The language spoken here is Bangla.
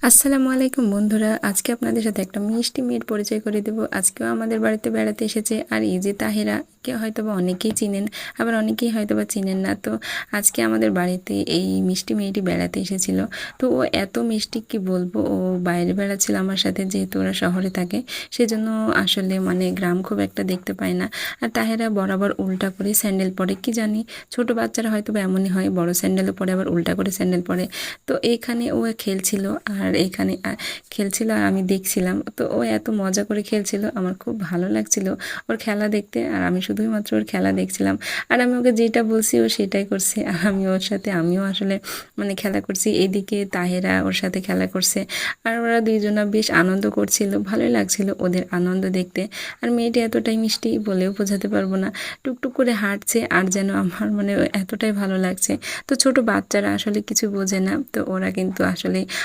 আসসালামু আলাইকুম বন্ধুরা, আজকে আপনাদের সাথে একটা মিষ্টি মেয়ের পরিচয় করে দেব। আজকেও আমাদের বাড়িতে বেড়াতে এসেছে। আর এই যে তাহেরা, কে হয়তোবা অনেকেই চিনেন, আবার অনেকেই হয়তোবা চিনেন না। তো আজকে আমাদের বাড়িতে এই মিষ্টি মেয়েটি বেড়াতে এসেছিল। তো ও এত মিষ্টি কি বলবো, ও বাইরে বেড়াচ্ছিল আমার সাথে, যেহেতু ওরা শহরে থাকে সেজন্য আসলে গ্রাম খুব একটা দেখতে পায় না। আর তাহেরা বরাবর উল্টা করে স্যান্ডেল পরে, কি জানি ছোট বাচ্চারা হয়তোবা এমনই হয়, বড় স্যান্ডেলও পরে আবার উল্টা করে স্যান্ডেল পরে। তো এইখানে ও খেলছিল, আর এইখানে খেলছিল আর আমি দেখছিলাম। তো ও এত মজা করে খেলছিল, আমার খুব ভালো লাগছিল ওর খেলা দেখতে। আর আমি শুধুই মাত্র ওর খেলা দেখছিলাম, আর আমি ওকে যেটা বলছি ও সেটাই করছে। আর আমি ওর সাথে আমিও আসলে খেলা করছি। এইদিকে তাহেরা ওর সাথে খেলা করছে, আর ওরা দুইজনা বেশ আনন্দ করছিল, ভালোই লাগছিল ওদের আনন্দ দেখতে। আর মেয়েটি এতটাই মিষ্টি বলেও বোঝাতে পারবো না, টুকটুক করে হাঁটছে, আর যেন আমার এতটাই ভালো লাগছে। তো ছোট বাচ্চারা আসলে কিছু বোঝে না, তো ওরা কিন্তু আসলে